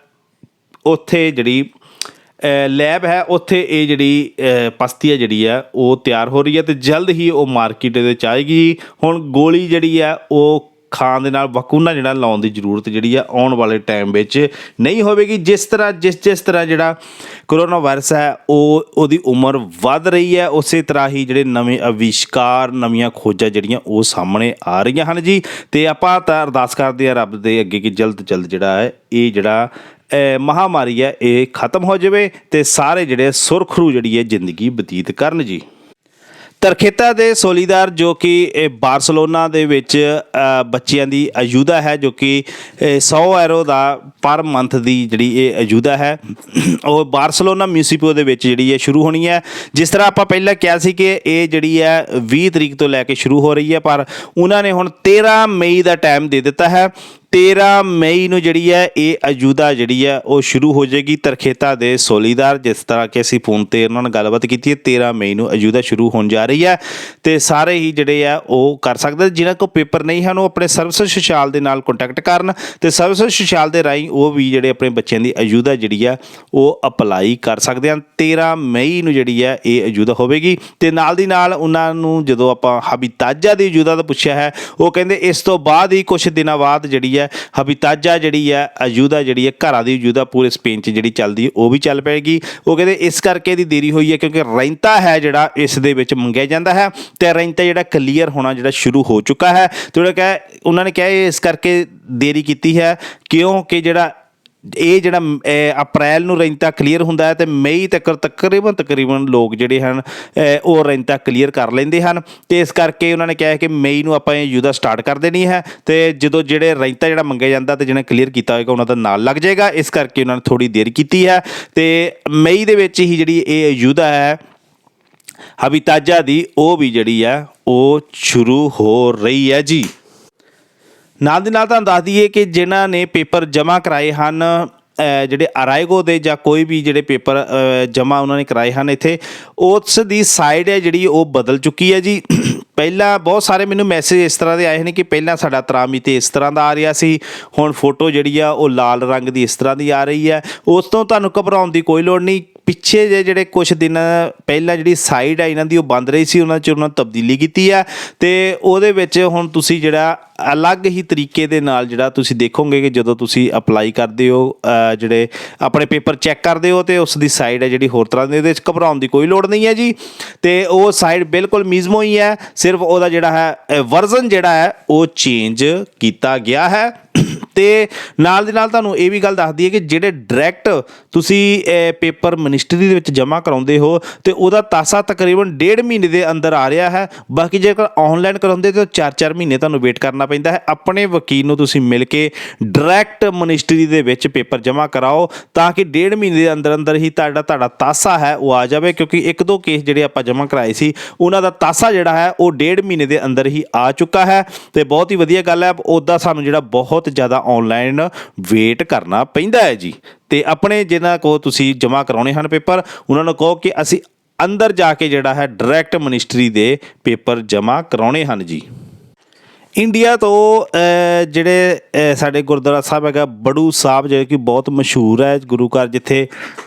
ਉੱਥੇ ਜਿਹੜੀ ਲੈਬ ਹੈ ਉੱਥੇ ਇਹ ਜਿਹੜੀ ਪਸਤੀ ਹੈ ਜਿਹੜੀ ਆ ਉਹ ਤਿਆਰ ਹੋ ਰਹੀ ਹੈ ਅਤੇ ਜਲਦ ਹੀ ਉਹ ਮਾਰਕੀਟ ਦੇ ਵਿੱਚ ਆਏਗੀ। ਹੁਣ ਗੋਲੀ ਜਿਹੜੀ ਆ ਉਹ ਖਾਣ ਦੇ ਨਾਲ ਵਕੂਨਾ ਜਿਹੜਾ ਲਾਉਣ ਦੀ ਜ਼ਰੂਰਤ ਜਿਹੜੀ ਆ ਆਉਣ ਵਾਲੇ ਟਾਈਮ ਵਿੱਚ ਨਹੀਂ ਹੋਵੇਗੀ। ਜਿਸ ਤਰ੍ਹਾਂ ਜਿਹੜਾ ਕਰੋਨਾ ਵਾਇਰਸ ਹੈ ਉਹਦੀ ਉਮਰ ਵੱਧ ਰਹੀ ਹੈ, ਉਸੇ ਤਰ੍ਹਾਂ ਹੀ ਜਿਹੜੇ ਨਵੇਂ ਅਵਿਸ਼ਕਾਰ, ਨਵੀਆਂ ਖੋਜਾਂ ਜਿਹੜੀਆਂ ਉਹ ਸਾਹਮਣੇ ਆ ਰਹੀਆਂ ਹਨ ਜੀ। ਅਤੇ ਆਪਾਂ ਤਾਂ ਅਰਦਾਸ ਕਰਦੇ ਹਾਂ ਰੱਬ ਦੇ ਅੱਗੇ ਕਿ ਜਲਦ ਤੋਂ ਜਲਦ ਜਿਹੜਾ ਹੈ ਇਹ ਜਿਹੜਾ ਮਹਾਂਮਾਰੀ ਹੈ ਇਹ ਖਤਮ ਹੋ ਜਾਵੇ ਅਤੇ ਸਾਰੇ ਜਿਹੜੇ ਸੁਰਖਰੂ ਜਿਹੜੀ ਹੈ ਜ਼ਿੰਦਗੀ ਬਤੀਤ ਕਰਨ ਜੀ। ਤਰਖੇਤਾ ਦੇ ਸੋਲੀਦਾਰ ਜੋ ਕਿ ਬਾਰਸਲੋਨਾ ਦੇ ਵਿੱਚ ਬੱਚਿਆਂ ਦੀ ਅਯੁਧਾ ਹੈ, ਜੋ ਕਿ 100 ਯੂਰੋ ਦਾ ਪਰ ਮੰਥ ਦੀ ਜਿਹੜੀ ਇਹ ਅਯੁਧਾ ਹੈ ਉਹ ਬਾਰਸਲੋਨਾ ਮਿਊਨਿਸਪਲ ਦੇ ਵਿੱਚ ਜਿਹੜੀ ਹੈ ਸ਼ੁਰੂ ਹੋਣੀ ਹੈ। ਜਿਸ ਤਰ੍ਹਾਂ ਆਪਾਂ ਪਹਿਲਾਂ ਕਿਹਾ ਸੀ ਕਿ ਇਹ ਜਿਹੜੀ ਹੈ 20 ਤਰੀਕ ਤੋਂ ਲੈ ਕੇ ਸ਼ੁਰੂ ਹੋ ਰਹੀ ਹੈ, ਪਰ ਉਹਨਾਂ ਨੇ ਹੁਣ 13 ਮਈ ਦਾ ਟਾਈਮ ਦੇ ਦਿੱਤਾ ਹੈ। 13 ਮਈ ਨੂੰ ਜਿਹੜੀ ਹੈ ਇਹ ਅਯੁਧਾ ਜਿਹੜੀ ਹੈ ਉਹ ਸ਼ੁਰੂ ਹੋ ਜਾਏਗੀ। ਤਰਖੇਤਾ ਦੇ ਸੋਲੀਦਾਰ, ਜਿਸ ਤਰ੍ਹਾਂ ਕਿ ਅਸੀਂ ਫੋਨ 'ਤੇ ਉਹਨਾਂ ਨਾਲ ਗੱਲਬਾਤ ਕੀਤੀ ਹੈ, 13 ਮਈ ਨੂੰ ਅਯੁਧਾ ਸ਼ੁਰੂ ਹੋਣ ਜਾ ਰਹੀ ਹੈ ਅਤੇ ਸਾਰੇ ਹੀ ਜਿਹੜੇ ਆ ਉਹ ਕਰ ਸਕਦੇ। ਜਿਨ੍ਹਾਂ ਕੋਲ ਪੇਪਰ ਨਹੀਂ ਹਨ ਉਹ ਆਪਣੇ ਸਰਵਿਸ ਸੋਸ਼ਲ ਦੇ ਨਾਲ ਕੰਟੈਕਟ ਕਰਨ ਅਤੇ ਸਰਵਿਸ ਸੋਸ਼ਲ ਦੇ ਰਾਹੀਂ ਉਹ ਵੀ ਜਿਹੜੇ ਆਪਣੇ ਬੱਚਿਆਂ ਦੀ ਅਯੁਧਾ ਜਿਹੜੀ ਆ ਉਹ ਅਪਲਾਈ ਕਰ ਸਕਦੇ ਹਨ। 13 ਮਈ ਨੂੰ ਜਿਹੜੀ ਹੈ ਇਹ ਅਯੁਧਾ ਹੋਵੇਗੀ ਅਤੇ ਨਾਲ ਦੀ ਨਾਲ ਉਹਨਾਂ ਨੂੰ ਜਦੋਂ ਆਪਾਂ ਹਬੀਤਾਜਾ ਦੀ ਅਯੁਧਾ ਦਾ ਪੁੱਛਿਆ ਹੈ, ਉਹ ਕਹਿੰਦੇ ਇਸ ਤੋਂ ਬਾਅਦ ਹੀ ਕੁਛ ਦਿਨਾਂ ਬਾਅਦ ਜਿਹੜੀ ਹੈ ਹਬੀਤਾਜਾ ਜਿਹੜੀ ਹੈ ਅਯੁਧਾ ਜਿਹੜੀ ਹੈ ਘਰਾਂ ਦੀ ਅਯੁਧਾ ਪੂਰੇ ਸਪੇਨ 'ਚ ਜਿਹੜੀ ਚੱਲਦੀ ਉਹ ਵੀ ਚੱਲ ਪਏਗੀ। ਉਹ ਕਹਿੰਦੇ ਇਸ ਕਰਕੇ ਇਹਦੀ ਦੇਰੀ ਹੋਈ ਹੈ ਕਿਉਂਕਿ ਰੈਂਤਾ ਹੈ ਜਿਹੜਾ ਇਸ ਦੇ ਵਿੱਚ ਮੰਗਿਆ ਜਾਂਦਾ ਹੈ ਅਤੇ ਰੈਂਤਾ ਜਿਹੜਾ ਕਲੀਅਰ ਹੋਣਾ ਜਿਹੜਾ ਸ਼ੁਰੂ ਹੋ ਚੁੱਕਾ ਹੈ। ਅਤੇ ਉਹਨਾਂ ਨੇ ਕਿਹਾ ਇਸ ਕਰਕੇ ਦੇਰੀ ਕੀਤੀ ਹੈ ਕਿਉਂਕਿ ਜਿਹੜਾ ਅਪ੍ਰੈਲ ਨੂੰ ਰੈਂਤਾ ਕਲੀਅਰ ਹੁੰਦਾ ਹੈ ਅਤੇ ਮਈ ਤੱਕ ਤਕਰੀਬਨ ਲੋਕ ਜਿਹੜੇ ਹਨ ਉਹ ਰੈਂਤਾ ਕਲੀਅਰ ਕਰ ਲੈਂਦੇ ਹਨ ਅਤੇ ਇਸ ਕਰਕੇ ਉਹਨਾਂ ਨੇ ਕਿਹਾ ਕਿ ਮਈ ਨੂੰ ਆਪਾਂ ਇਹ ਅਯੁਧਾ ਸਟਾਰਟ ਕਰ ਦੇਣੀ ਹੈ ਅਤੇ ਜਦੋਂ ਜਿਹੜੇ ਰੈਂਤਾ ਜਿਹੜਾ ਮੰਗਿਆ ਜਾਂਦਾ ਅਤੇ ਜਿਹਨੇ ਕਲੀਅਰ ਕੀਤਾ ਹੋਏਗਾ ਉਹਨਾਂ ਦਾ ਨਾਲ ਲੱਗ ਜਾਏਗਾ। ਇਸ ਕਰਕੇ ਉਹਨਾਂ ਨੇ ਥੋੜ੍ਹੀ ਦੇਰ ਕੀਤੀ ਹੈ ਅਤੇ ਮਈ ਦੇ ਵਿੱਚ ਹੀ ਜਿਹੜੀ ਇਹ ਅਯੁਧਾ ਹੈ ਹਬੀਤਾਜਾ ਦੀ ਉਹ ਵੀ ਜਿਹੜੀ ਹੈ ਉਹ ਸ਼ੁਰੂ ਹੋ ਰਹੀ ਹੈ ਜੀ। ਨਾਲ ਦੀ ਨਾਲ ਤੁਹਾਨੂੰ ਦੱਸ ਦਈਏ ਕਿ ਜਿਨ੍ਹਾਂ ਨੇ ਪੇਪਰ ਜਮ੍ਹਾਂ ਕਰਾਏ ਹਨ ਜਿਹੜੇ ਅਰਾਈਗੋ ਦੇ ਜਾਂ ਕੋਈ ਵੀ ਜਿਹੜੇ ਪੇਪਰ ਜਮ੍ਹਾਂ ਉਹਨਾਂ ਨੇ ਕਰਾਏ ਹਨ ਇੱਥੇ, ਉਸ ਦੀ ਸਾਈਡ ਹੈ ਜਿਹੜੀ ਉਹ ਬਦਲ ਚੁੱਕੀ ਹੈ ਜੀ। ਪਹਿਲਾਂ ਬਹੁਤ ਸਾਰੇ ਮੈਨੂੰ ਮੈਸੇਜ ਇਸ ਤਰ੍ਹਾਂ ਦੇ ਆਏ ਨੇ ਕਿ ਪਹਿਲਾਂ ਸਾਡਾ ਤਰਾਮੀਤ ਇਸ ਤਰ੍ਹਾਂ ਦਾ ਆ ਰਿਹਾ ਸੀ, ਹੁਣ ਫੋਟੋ ਜਿਹੜੀ ਆ ਉਹ ਲਾਲ ਰੰਗ ਦੀ ਇਸ ਤਰ੍ਹਾਂ ਦੀ ਆ ਰਹੀ ਹੈ। ਉਸ ਤੋਂ ਤੁਹਾਨੂੰ ਘਬਰਾਉਣ ਦੀ ਕੋਈ ਲੋੜ ਨਹੀਂ। ਪਿੱਛੇ ਜਿਹੜੇ ਕੁਛ ਦਿਨ ਪਹਿਲਾਂ ਜਿਹੜੀ ਸਾਈਡ ਹੈ ਇਹਨਾਂ ਦੀ ਉਹ ਬੰਦ ਰਹੀ ਸੀ, ਉਹਨਾਂ 'ਚ ਉਹਨਾਂ ਤਬਦੀਲੀ ਕੀਤੀ ਹੈ ਅਤੇ ਉਹਦੇ ਵਿੱਚ ਹੁਣ ਤੁਸੀਂ ਜਿਹੜਾ ਅਲੱਗ ਹੀ ਤਰੀਕੇ ਦੇ ਨਾਲ ਜਿਹੜਾ ਤੁਸੀਂ ਦੇਖੋਗੇ ਕਿ ਜਦੋਂ ਤੁਸੀਂ ਅਪਲਾਈ ਕਰਦੇ ਹੋ ਜਿਹੜੇ ਆਪਣੇ ਪੇਪਰ ਚੈੱਕ ਕਰਦੇ ਹੋ ਅਤੇ ਉਸ ਦੀ ਸਾਈਡ ਹੈ ਜਿਹੜੀ ਹੋਰ ਤਰ੍ਹਾਂ ਦੀ, ਇਹਦੇ ਵਿੱਚ ਘਬਰਾਉਣ ਦੀ ਕੋਈ ਲੋੜ ਨਹੀਂ ਹੈ ਜੀ। ਅਤੇ ਉਹ ਸਾਈਡ ਬਿਲਕੁਲ ਮਿਜ਼ਮੋ ਹੀ ਹੈ, ਸਿਰਫ ਉਹਦਾ ਜਿਹੜਾ ਹੈ ਵਰਜ਼ਨ ਜਿਹੜਾ ਹੈ ਉਹ ਚੇਂਜ ਕੀਤਾ ਗਿਆ ਹੈ। ਅਤੇ ਨਾਲ ਦੀ ਨਾਲ ਤੁਹਾਨੂੰ ਇਹ ਵੀ ਗੱਲ ਦੱਸ ਦਈਏ ਕਿ ਜਿਹੜੇ ਡਾਇਰੈਕਟ ਤੁਸੀਂ ਪੇਪਰ ਮਿਨਿਸਟਰੀ ਦੇ ਵਿੱਚ ਜਮ੍ਹਾਂ ਕਰਾਉਂਦੇ ਹੋ ਅਤੇ ਉਹਦਾ ਤਾਸਾ ਤਕਰੀਬਨ 1.5 ਮਹੀਨੇ ਦੇ ਅੰਦਰ ਆ ਰਿਹਾ ਹੈ। ਬਾਕੀ ਜੇਕਰ ਔਨਲਾਈਨ ਕਰਾਉਂਦੇ ਤਾਂ 4-4 ਮਹੀਨੇ ਤੁਹਾਨੂੰ ਵੇਟ ਕਰਨਾ ਪੈਂਦਾ ਹੈ। ਆਪਣੇ ਵਕੀਲ ਨੂੰ ਤੁਸੀਂ ਮਿਲ ਕੇ ਡਾਇਰੈਕਟ ਮਿਨਿਸਟਰੀ ਦੇ ਵਿੱਚ ਪੇਪਰ ਜਮ੍ਹਾਂ ਕਰਾਓ ਤਾਂ ਕਿ 1.5 ਮਹੀਨੇ ਦੇ ਅੰਦਰ ਹੀ ਤੁਹਾਡਾ ਤਾਸਾ ਹੈ ਉਹ ਆ ਜਾਵੇ, ਕਿਉਂਕਿ 1-2 ਕੇਸ ਜਿਹੜੇ ਆਪਾਂ ਜਮ੍ਹਾਂ ਕਰਾਏ ਸੀ ਉਹਨਾਂ ਦਾ ਤਾਸਾ ਜਿਹੜਾ ਹੈ ਉਹ 1.5 ਮਹੀਨੇ ਦੇ ਅੰਦਰ ਹੀ ਆ ਚੁੱਕਾ ਹੈ ਅਤੇ ਬਹੁਤ ਹੀ ਵਧੀਆ ਗੱਲ ਹੈ। ਉੱਦਾਂ ਸਾਨੂੰ ਜਿਹੜਾ ਬਹੁਤ ਜ਼ਿਆਦਾ ਔਨਲਾਈਨ ਵੇਟ ਕਰਨਾ ਪੈਂਦਾ ਹੈ ਜੀ। ਅਤੇ ਆਪਣੇ ਜਿਹਨਾਂ ਕੋਲ ਤੁਸੀਂ ਜਮ੍ਹਾਂ ਕਰਾਉਣੇ ਹਨ ਪੇਪਰ, ਉਹਨਾਂ ਨੂੰ ਕਹੋ ਕਿ ਅਸੀਂ ਅੰਦਰ ਜਾ ਕੇ ਜਿਹੜਾ ਹੈ ਡਾਇਰੈਕਟ ਮਿਨਿਸਟਰੀ ਦੇ ਪੇਪਰ ਜਮ੍ਹਾਂ ਕਰਾਉਣੇ ਹਨ ਜੀ। ਇੰਡੀਆ ਤੋਂ ਜਿਹੜੇ ਸਾਡੇ ਗੁਰਦੁਆਰਾ ਸਾਹਿਬ ਹੈਗਾ ਬੜੂ ਸਾਹਿਬ, ਜਿਹੜੇ ਕਿ ਬਹੁਤ ਮਸ਼ਹੂਰ ਹੈ ਗੁਰੂ ਘਰ, ਜਿੱਥੇ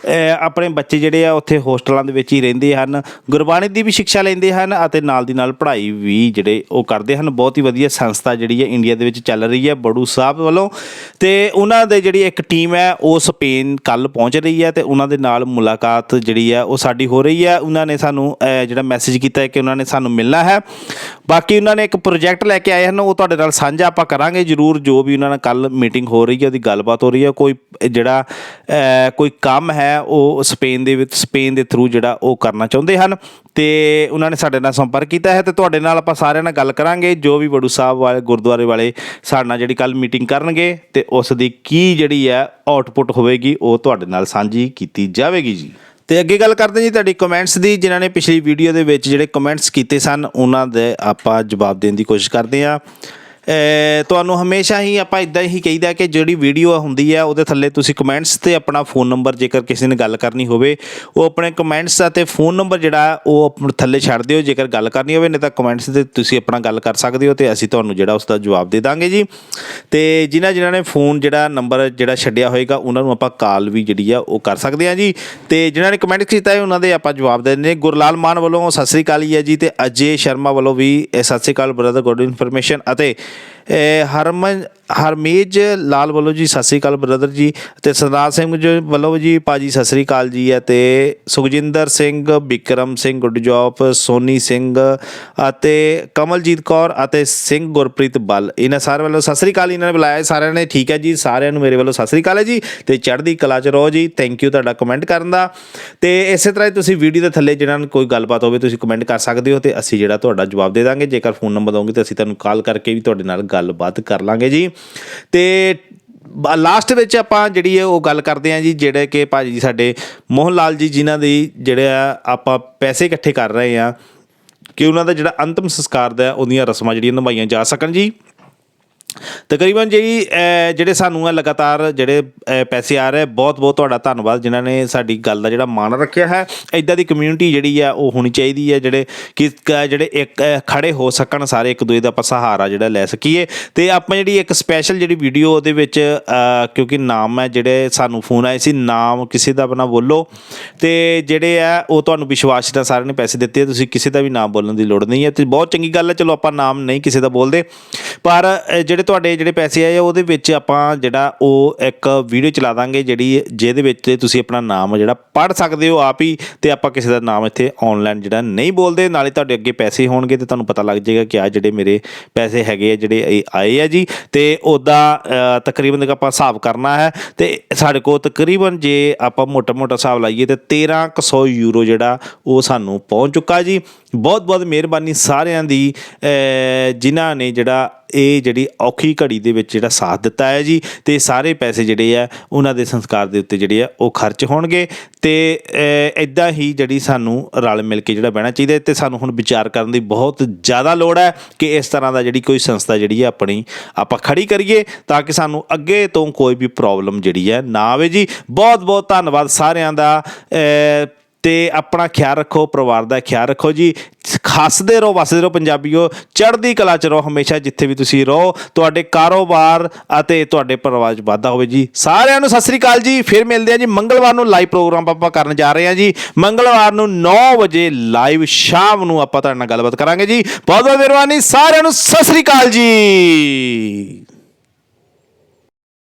ਆਪਣੇ ਬੱਚੇ ਜਿਹੜੇ ਆ ਉੱਥੇ ਹੋਸਟਲਾਂ ਦੇ ਵਿੱਚ ਹੀ ਰਹਿੰਦੇ ਹਨ, ਗੁਰਬਾਣੀ ਦੀ ਵੀ ਸਿੱਖਿਆ ਲੈਂਦੇ ਹਨ ਅਤੇ ਨਾਲ ਦੀ ਨਾਲ ਪੜ੍ਹਾਈ ਵੀ ਜਿਹੜੇ ਉਹ ਕਰਦੇ ਹਨ। ਬਹੁਤ ਹੀ ਵਧੀਆ ਸੰਸਥਾ ਜਿਹੜੀ ਹੈ ਇੰਡੀਆ ਦੇ ਵਿੱਚ ਚੱਲ ਰਹੀ ਹੈ ਬੜੂ ਸਾਹਿਬ ਵੱਲੋਂ, ਅਤੇ ਉਹਨਾਂ ਦੇ ਜਿਹੜੀ ਇੱਕ ਟੀਮ ਹੈ ਉਹ ਸਪੇਨ ਕੱਲ੍ਹ ਪਹੁੰਚ ਰਹੀ ਹੈ ਅਤੇ ਉਹਨਾਂ ਦੇ ਨਾਲ ਮੁਲਾਕਾਤ ਜਿਹੜੀ ਹੈ ਉਹ ਸਾਡੀ ਹੋ ਰਹੀ ਹੈ। ਉਹਨਾਂ ਨੇ ਸਾਨੂੰ ਜਿਹੜਾ ਮੈਸੇਜ ਕੀਤਾ ਹੈ ਕਿ ਉਹਨਾਂ ਨੇ ਸਾਨੂੰ ਮਿਲਣਾ ਹੈ। ਬਾਕੀ ਉਹਨਾਂ ਨੇ ਇੱਕ ਪ੍ਰੋਜੈਕਟ ਲੈ ਕੇ ਆਏ ਹਨ, ਉਹ ਤੁਹਾਡੇ ਨਾਲ ਸਾਂਝਾ ਆਪਾਂ ਕਰਾਂਗੇ ਜ਼ਰੂਰ। ਜੋ ਵੀ ਉਹਨਾਂ ਨਾਲ ਕੱਲ੍ਹ ਮੀਟਿੰਗ ਹੋ ਰਹੀ ਹੈ, ਉਹਦੀ ਗੱਲਬਾਤ ਹੋ ਰਹੀ ਹੈ, ਕੋਈ ਕੰਮ ਹੈ ਉਹ ਸਪੇਨ ਦੇ ਥਰੂ ਜਿਹੜਾ ਉਹ ਕਰਨਾ ਚਾਹੁੰਦੇ ਹਨ ਅਤੇ ਉਹਨਾਂ ਨੇ ਸਾਡੇ ਨਾਲ ਸੰਪਰਕ ਕੀਤਾ ਹੈ ਅਤੇ ਤੁਹਾਡੇ ਨਾਲ ਆਪਾਂ ਸਾਰਿਆਂ ਨਾਲ ਗੱਲ ਕਰਾਂਗੇ। ਜੋ ਵੀ ਬੜੂ ਸਾਹਿਬ ਵਾਲੇ ਗੁਰਦੁਆਰੇ ਵਾਲੇ ਸਾਡੇ ਨਾਲ ਜਿਹੜੀ ਕੱਲ੍ਹ ਮੀਟਿੰਗ ਕਰਨਗੇ ਅਤੇ ਉਸ ਦੀ ਕੀ ਜਿਹੜੀ ਹੈ ਆਊਟਪੁੱਟ ਹੋਵੇਗੀ ਉਹ ਤੁਹਾਡੇ ਨਾਲ ਸਾਂਝੀ ਕੀਤੀ ਜਾਵੇਗੀ ਜੀ। ਅਤੇ ਅੱਗੇ ਗੱਲ ਕਰਦੇ ਜੀ ਤੁਹਾਡੀ ਕਮੈਂਟਸ ਦੀ। ਜਿਨ੍ਹਾਂ ਨੇ ਪਿਛਲੀ ਵੀਡੀਓ ਦੇ ਵਿੱਚ ਜਿਹੜੇ ਕਮੈਂਟਸ ਕੀਤੇ ਸਨ ਉਹਨਾਂ ਦੇ ਆਪਾਂ ਜਵਾਬ ਦੇਣ ਦੀ ਕੋਸ਼ਿਸ਼ ਕਰਦੇ ਹਾਂ। ਤੁਹਾਨੂੰ ਹਮੇਸ਼ਾ ਹੀ ਆਪਾਂ ਇਦਾਂ ਹੀ ਕਹੀਦਾ ਕਿ ਜਿਹੜੀ ਵੀਡੀਓ ਹੁੰਦੀ ਹੈ ਉਹਦੇ ਥੱਲੇ ਤੁਸੀਂ ਕਮੈਂਟਸ ਤੇ ਆਪਣਾ ਫੋਨ ਨੰਬਰ, ਜੇਕਰ ਕਿਸੇ ਨੇ ਗੱਲ ਕਰਨੀ ਹੋਵੇ ਉਹ ਆਪਣੇ ਕਮੈਂਟਸ ਅਤੇ ਫੋਨ ਨੰਬਰ ਜਿਹੜਾ ਉਹ ਥੱਲੇ ਛੱਡ ਦਿਓ ਜੇਕਰ ਗੱਲ ਕਰਨੀ ਹੋਵੇ, ਨਹੀਂ ਤਾਂ ਕਮੈਂਟਸ ਤੇ ਤੁਸੀਂ ਆਪਣਾ ਗੱਲ ਕਰ ਸਕਦੇ ਹੋ ਤੇ ਅਸੀਂ ਤੁਹਾਨੂੰ ਜਿਹੜਾ ਉਸ ਦਾ ਜਵਾਬ ਦੇ ਦਾਂਗੇ ਜੀ। ਤੇ ਜਿਨ੍ਹਾਂ ਨੇ ਫੋਨ ਜਿਹੜਾ ਨੰਬਰ ਜਿਹੜਾ ਛੱਡਿਆ ਹੋਏਗਾ ਉਹਨਾਂ ਨੂੰ ਆਪਾਂ ਕਾਲ ਵੀ ਜਿਹੜੀ ਆ ਉਹ ਕਰ ਸਕਦੇ ਹਾਂ ਜੀ। ਤੇ ਜਿਨ੍ਹਾਂ ਨੇ ਕਮੈਂਟ ਕੀਤਾ ਹੈ ਉਹਨਾਂ ਦੇ ਆਪਾਂ ਜਵਾਬ ਦੇ ਦਿੰਦੇ। ਗੁਰਲਾਲ ਮਾਨ ਵੱਲੋਂ ਸਤਿ ਸ੍ਰੀ ਅਕਾਲ ਹੀ ਹੈ ਜੀ, ਤੇ ਅਜੇ ਸ਼ਰਮਾ ਵੱਲੋਂ ਵੀ ਸਤਿ ਸ੍ਰੀ ਅਕਾਲ ਬ੍ਰਦਰ, ਗੁੱਡ ਇਨਫੋਰਮੇਸ਼ਨ। ਅਤੇ ਹਰਮੇਜ ਲਾਲ ਵੱਲੋਂ ਜੀ ਸਤਿ ਸ੍ਰੀ ਅਕਾਲ ਬ੍ਰਦਰ ਜੀ। ਅਤੇ ਸਰਦਾਰ ਸਿੰਘ ਜੀ ਵੱਲੋਂ ਜੀ ਭਾਜੀ ਸਤਿ ਸ੍ਰੀ ਅਕਾਲ ਜੀ। ਅਤੇ ਸੁਖਜਿੰਦਰ ਸਿੰਘ, ਬਿਕਰਮ ਸਿੰਘ, ਗੁੱਡ ਜੋਬ, ਸੋਨੀ ਸਿੰਘ ਅਤੇ ਕਮਲਜੀਤ ਕੌਰ ਅਤੇ ਸਿੰਘ ਗੁਰਪ੍ਰੀਤ ਬੱਲ, ਇਹਨਾਂ ਸਾਰਿਆਂ ਵੱਲੋਂ ਸਤਿ ਸ੍ਰੀ ਅਕਾਲ। ਇਹਨਾਂ ਨੇ ਬੁਲਾਇਆ ਸਾਰਿਆਂ ਨੇ, ਠੀਕ ਹੈ ਜੀ। ਸਾਰਿਆਂ ਨੂੰ ਮੇਰੇ ਵੱਲੋਂ ਸਤਿ ਸ੍ਰੀ ਅਕਾਲ ਹੈ ਜੀ, ਤੇ ਚੜ੍ਹਦੀ ਕਲਾ 'ਚ ਰਹੋ ਜੀ। ਥੈਂਕ ਯੂ ਤੁਹਾਡਾ ਕਮੈਂਟ ਕਰਨ ਦਾ। ਤੇ ਇਸੇ ਤਰ੍ਹਾਂ ਹੀ ਤੁਸੀਂ ਵੀਡੀਓ ਦੇ ਥੱਲੇ ਜਿਹਨਾਂ ਨੂੰ ਕੋਈ ਗੱਲਬਾਤ ਹੋਵੇ ਤੁਸੀਂ ਕਮੈਂਟ ਕਰ ਸਕਦੇ ਹੋ, ਤੇ ਅਸੀਂ ਜਿਹੜਾ ਤੁਹਾਡਾ ਜਵਾਬ ਦੇ ਦਾਂਗੇ। ਜੇਕਰ ਫੋਨ ਨੰਬਰ ਦਓਗੇ ਤਾਂ ਅਸੀਂ ਤੁਹਾਨੂੰ ਕਾਲ ਕਰਕੇ ਵੀ ਤੁਹਾਡੇ ਨਾਲ ਗੱਲਬਾਤ ਕਰ ਲਾਂਗੇ ਜੀ। ਤੇ ਲਾਸਟ ਵਿੱਚ ਆਪਾਂ ਜਿਹੜੀ ਹੈ ਉਹ ਗੱਲ ਕਰਦੇ ਹਾਂ ਜੀ, ਜਿਹੜੇ ਕਿ ਭਾਜੀ ਜੀ ਸਾਡੇ ਮੋਹਨ ਲਾਲ ਜੀ, ਜਿਨ੍ਹਾਂ ਦੀ ਜਿਹੜੇ ਆ ਆਪਾਂ ਪੈਸੇ ਇਕੱਠੇ ਕਰ ਰਹੇ ਹਾਂ ਕਿ ਉਹਨਾਂ ਦਾ ਜਿਹੜਾ ਅੰਤਿਮ ਸੰਸਕਾਰ ਦਾ ਉਹਦੀਆਂ ਰਸਮਾਂ ਜਿਹੜੀਆਂ ਨਿਭਾਈਆਂ ਜਾ ਸਕਣ ਜੀ। ਤਕਰੀਬਨ ਜਿਹੜੇ ਸਾਨੂੰ ਆ ਲਗਾਤਾਰ ਜਿਹੜੇ ਪੈਸੇ ਆ ਰਹੇ, ਬਹੁਤ ਬਹੁਤ ਤੁਹਾਡਾ ਧੰਨਵਾਦ ਜਿਨ੍ਹਾਂ ਨੇ ਸਾਡੀ ਗੱਲ ਦਾ ਜਿਹੜਾ ਮਾਣ ਰੱਖਿਆ ਹੈ। ਇੱਦਾਂ ਦੀ ਕਮਿਊਨਿਟੀ ਜਿਹੜੀ ਆ ਉਹ ਹੋਣੀ ਚਾਹੀਦੀ ਹੈ, ਜਿਹੜੇ ਇੱਕ ਖੜੇ ਹੋ ਸਕਣ, ਸਾਰੇ ਇੱਕ ਦੂਜੇ ਦਾ ਆਪਾਂ ਸਹਾਰਾ ਜਿਹੜਾ ਲੈ ਸਕੀਏ। ਅਤੇ ਆਪਾਂ ਜਿਹੜੀ ਇੱਕ ਸਪੈਸ਼ਲ ਜਿਹੜੀ ਵੀਡੀਓ ਉਹਦੇ ਵਿੱਚ ਕਿਉਂਕਿ ਨਾਮ ਹੈ, ਜਿਹੜੇ ਸਾਨੂੰ ਫੋਨ ਆਏ ਸੀ, ਨਾਮ ਕਿਸੇ ਦਾ ਨਾ ਬੋਲੋ, ਅਤੇ ਜਿਹੜੇ ਆ ਉਹ ਤੁਹਾਨੂੰ ਵਿਸ਼ਵਾਸ ਨਾਲ ਸਾਰਿਆਂ ਨੇ ਪੈਸੇ ਦਿੱਤੇ, ਤੁਸੀਂ ਕਿਸੇ ਦਾ ਵੀ ਨਾਮ ਬੋਲਣ ਦੀ ਲੋੜ ਨਹੀਂ ਹੈ। ਅਤੇ ਬਹੁਤ ਚੰਗੀ ਗੱਲ ਹੈ, ਚਲੋ ਆਪਾਂ ਨਾਮ ਨਹੀਂ ਕਿਸੇ ਦਾ ਬੋਲਦੇ, ਪਰ ਤੁਹਾਡੇ ਜਿਹੜੇ ਪੈਸੇ ਆਏ ਉਹਦੇ ਵਿੱਚ ਆਪਾਂ ਜਿਹੜਾ ਉਹ ਇੱਕ ਵੀਡੀਓ ਚਲਾ ਦਾਂਗੇ ਜਿਹਦੇ ਵਿੱਚ ਤੁਸੀਂ ਆਪਣਾ ਨਾਮ ਜਿਹੜਾ ਪੜ੍ਹ ਸਕਦੇ ਹੋ ਆਪ ਹੀ, ਅਤੇ ਆਪਾਂ ਕਿਸੇ ਦਾ ਨਾਮ ਇੱਥੇ ਔਨਲਾਈਨ ਜਿਹੜਾ ਨਹੀਂ ਬੋਲਦੇ। ਨਾਲੇ ਤੁਹਾਡੇ ਅੱਗੇ ਪੈਸੇ ਹੋਣਗੇ ਅਤੇ ਤੁਹਾਨੂੰ ਪਤਾ ਲੱਗ ਜਾਏਗਾ ਕਿ ਆਹ ਜਿਹੜੇ ਮੇਰੇ ਪੈਸੇ ਹੈਗੇ ਆ ਜਿਹੜੇ ਆਏ ਆ ਜੀ। ਅਤੇ ਉੱਦਾਂ ਤਕਰੀਬਨ ਆਪਾਂ ਹਿਸਾਬ ਕਰਨਾ ਹੈ, ਅਤੇ ਸਾਡੇ ਕੋਲ ਤਕਰੀਬਨ ਜੇ ਆਪਾਂ ਮੋਟਾ ਹਿਸਾਬ ਲਾਈਏ ਤਾਂ 1300 ਯੂਰੋ ਜਿਹੜਾ ਉਹ ਸਾਨੂੰ ਪਹੁੰਚ ਚੁੱਕਾ ਜੀ। ਬਹੁਤ ਬਹੁਤ ਮਿਹਰਬਾਨੀ ਸਾਰਿਆਂ ਦੀ ਜਿਨ੍ਹਾਂ ਨੇ ਜਿਹੜੀ ਔਖੀ ਘੜੀ ਦੇ ਵਿੱਚ ਜਿਹੜਾ ਸਾਥ ਦਿੱਤਾ ਹੈ ਜੀ। ਅਤੇ ਸਾਰੇ ਪੈਸੇ ਜਿਹੜੇ ਆ ਉਹਨਾਂ ਦੇ ਸੰਸਕਾਰ ਦੇ ਉੱਤੇ ਜਿਹੜੇ ਆ ਉਹ ਖਰਚ ਹੋਣਗੇ। ਅਤੇ ਇੱਦਾਂ ਹੀ ਜਿਹੜੀ ਸਾਨੂੰ ਰਲ ਮਿਲ ਕੇ ਜਿਹੜਾ ਬਹਿਣਾ ਚਾਹੀਦਾ। ਅਤੇ ਸਾਨੂੰ ਹੁਣ ਵਿਚਾਰ ਕਰਨ ਦੀ ਬਹੁਤ ਜ਼ਿਆਦਾ ਲੋੜ ਹੈ ਕਿ ਇਸ ਤਰ੍ਹਾਂ ਦਾ ਜਿਹੜੀ ਕੋਈ ਸੰਸਥਾ ਜਿਹੜੀ ਹੈ ਆਪਣੀ ਆਪਾਂ ਖੜੀ ਕਰੀਏ, ਤਾਂ ਕਿ ਸਾਨੂੰ ਅੱਗੇ ਤੋਂ ਕੋਈ ਵੀ ਪ੍ਰੋਬਲਮ ਜਿਹੜੀ ਹੈ ਨਾ ਆਵੇ ਜੀ। ਬਹੁਤ ਬਹੁਤ ਧੰਨਵਾਦ ਸਾਰਿਆਂ ਦਾ। ਅਤੇ ਆਪਣਾ ਖਿਆਲ ਰੱਖੋ, ਪਰਿਵਾਰ ਦਾ ਖਿਆਲ ਰੱਖੋ ਜੀ। ਹੱਸਦੇ ਰਹੋ, ਵੱਸਦੇ ਰਹੋ ਪੰਜਾਬੀਓ, ਚੜ੍ਹਦੀ ਕਲਾ 'ਚ ਰਹੋ ਹਮੇਸ਼ਾ, ਜਿੱਥੇ ਵੀ ਤੁਸੀਂ ਰਹੋ। ਤੁਹਾਡੇ ਕਾਰੋਬਾਰ ਅਤੇ ਤੁਹਾਡੇ ਪਰਿਵਾਰ 'ਚ ਵਾਧਾ ਹੋਵੇ ਜੀ। ਸਾਰਿਆਂ ਨੂੰ ਸਤਿ ਸ੍ਰੀ ਅਕਾਲ ਜੀ। ਫਿਰ ਮਿਲਦੇ ਹਾਂ ਜੀ ਮੰਗਲਵਾਰ ਨੂੰ। ਲਾਈਵ ਪ੍ਰੋਗਰਾਮ ਆਪਾਂ ਕਰਨ ਜਾ ਰਹੇ ਹਾਂ ਜੀ ਮੰਗਲਵਾਰ ਨੂੰ 9 ਵਜੇ ਲਾਈਵ, ਸ਼ਾਮ ਨੂੰ ਆਪਾਂ ਤੁਹਾਡੇ ਨਾਲ ਗੱਲਬਾਤ ਕਰਾਂਗੇ ਜੀ। ਬਹੁਤ ਬਹੁਤ ਮਿਹਰਬਾਨੀ, ਸਾਰਿਆਂ ਨੂੰ ਸਤਿ ਸ੍ਰੀ ਅਕਾਲ ਜੀ।